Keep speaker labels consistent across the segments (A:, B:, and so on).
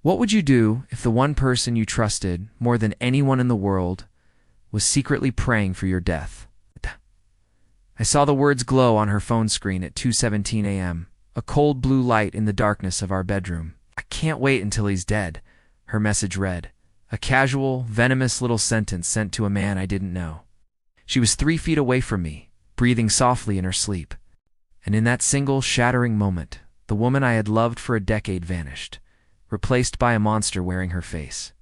A: What would you do if the one person you trusted more than anyone in the world was secretly praying for your death? I saw the words glow on her phone screen at 2:17 a.m., a cold blue light in the darkness of our bedroom. "I can't wait until he's dead," her message read, a casual, venomous little sentence sent to a man I didn't know. She was 3 feet away from me, breathing softly in her sleep. And in that single, shattering moment, the woman I had loved for a decade vanished, replaced by a monster wearing her face.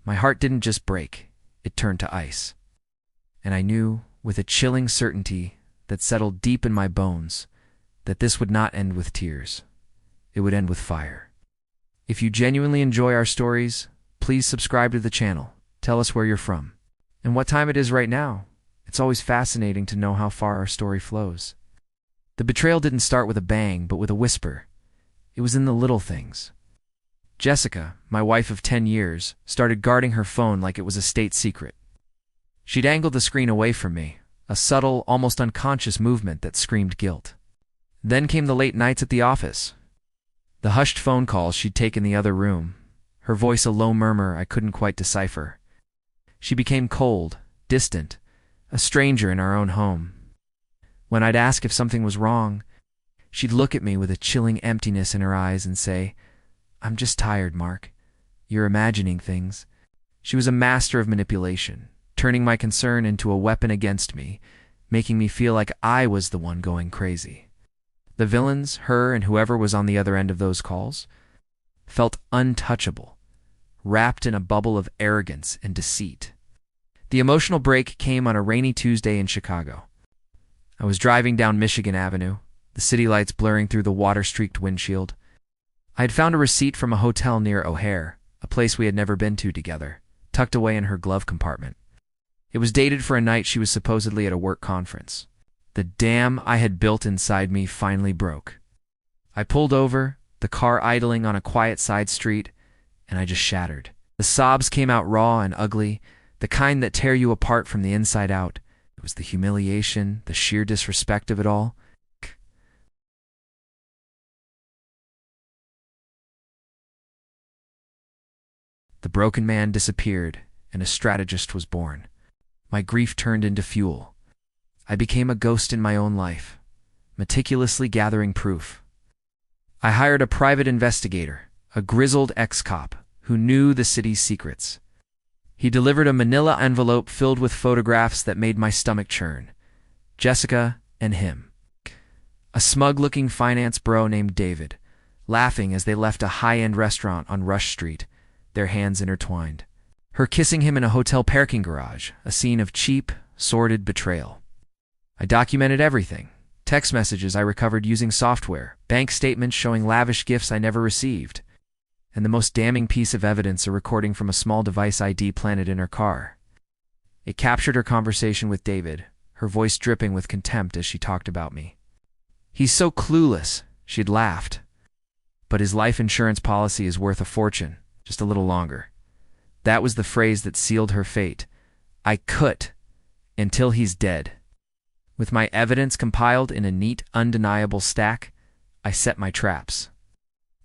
A: My heart didn't just break, it turned to ice. And I knew, with a chilling certainty that settled deep in my bones, that this would not end with tears. It would end with fire. If you genuinely enjoy our stories, please subscribe to the channel. Tell us where you're from and what time it is right now. It's always fascinating to know how far our story flows. The betrayal didn't start with a bang, but with a whisper. It was in the little things. Jessica, my wife of 10 years, started guarding her phone like it was a state secret. She'd angled the screen away from me, a subtle, almost unconscious movement that screamed guilt. Then came the late nights at the office. The hushed phone calls she'd taken in the other room, her voice a low murmur I couldn't quite decipher. She became cold, distant, a stranger in our own home. When I'd ask if something was wrong, she'd look at me with a chilling emptiness in her eyes and say, "I'm just tired, Mark. You're imagining things." She was a master of manipulation, turning my concern into a weapon against me, making me feel like I was the one going crazy. The villains, her and whoever was on the other end of those calls, felt untouchable, wrapped in a bubble of arrogance and deceit. The emotional break came on a rainy Tuesday in Chicago. I was driving down Michigan Avenue, the city lights blurring through the water-streaked windshield. I had found a receipt from a hotel near O'Hare, a place we had never been to together, tucked away in her glove compartment. It was dated for a night she was supposedly at a work conference. The dam I had built inside me finally broke. I pulled over, the car idling on a quiet side street, and I just shattered. The sobs came out raw and ugly, the kind that tear you apart from the inside out. It was the humiliation, the sheer disrespect of it all. The broken man disappeared, and a strategist was born. My grief turned into fuel. I became a ghost in my own life, meticulously gathering proof. I hired a private investigator, a grizzled ex-cop who knew the city's secrets. He delivered a manila envelope filled with photographs that made my stomach churn. Jessica and him. A smug-looking finance bro named David, laughing as they left a high-end restaurant on Rush Street, their hands intertwined. Her kissing him in a hotel parking garage, a scene of cheap, sordid betrayal. I documented everything. Text messages I recovered using software, bank statements showing lavish gifts I never received, and the most damning piece of evidence, a recording from a small device ID planted in her car. It captured her conversation with David, her voice dripping with contempt as she talked about me. "He's so clueless," she'd laughed. "But his life insurance policy is worth a fortune, just a little longer." That was the phrase that sealed her fate. I could, until he's dead. With my evidence compiled in a neat, undeniable stack, I set my traps.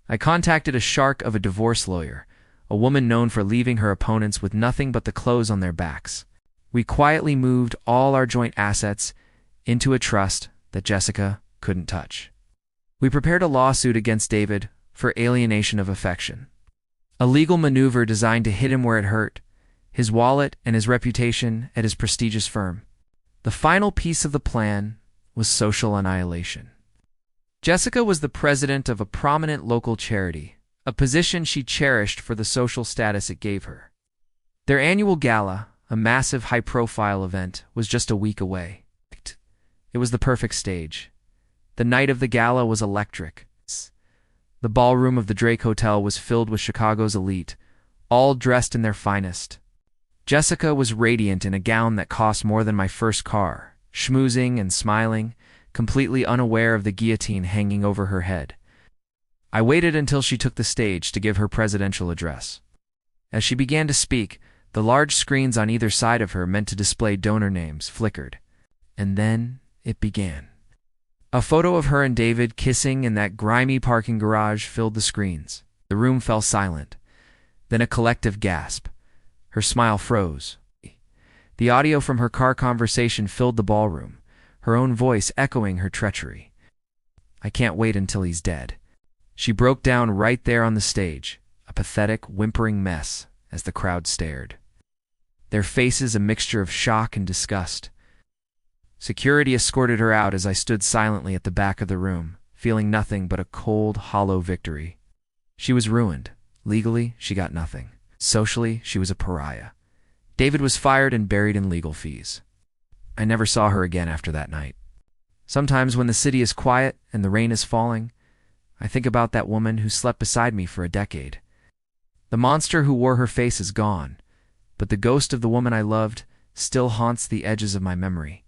A: I contacted a shark of a divorce lawyer, a woman known for leaving her opponents with nothing but the clothes on their backs. We quietly moved all our joint assets into a trust that Jessica couldn't touch. We prepared a lawsuit against David for alienation of affection. A legal maneuver designed to hit him where it hurt, his wallet and his reputation at his prestigious firm. The final piece of the plan was social annihilation. Jessica was the president of a prominent local charity, a position she cherished for the social status it gave her. Their annual gala, a massive high-profile event, was just a week away. It was the perfect stage. The night of the gala was electric. The ballroom of the Drake Hotel was filled with Chicago's elite, all dressed in their finest. Jessica was radiant in a gown that cost more than my first car, schmoozing and smiling, completely unaware of the guillotine hanging over her head. I waited until she took the stage to give her presidential address. As she began to speak, the large screens on either side of her meant to display donor names flickered. And then it began. A photo of her and David kissing in that grimy parking garage filled the screens. The room fell silent. Then a collective gasp. Her smile froze. The audio from her car conversation filled the ballroom, her own voice echoing her treachery. "I can't wait until he's dead." She broke down right there on the stage, a pathetic, whimpering mess, as the crowd stared. Their faces a mixture of shock and disgust. Security escorted her out as I stood silently at the back of the room, feeling nothing but a cold, hollow victory. She was ruined. Legally, she got nothing. Socially, she was a pariah. David was fired and buried in legal fees. I never saw her again after that night. Sometimes when the city is quiet and the rain is falling, I think about that woman who slept beside me for a decade. The monster who wore her face is gone, but the ghost of the woman I loved still haunts the edges of my memory.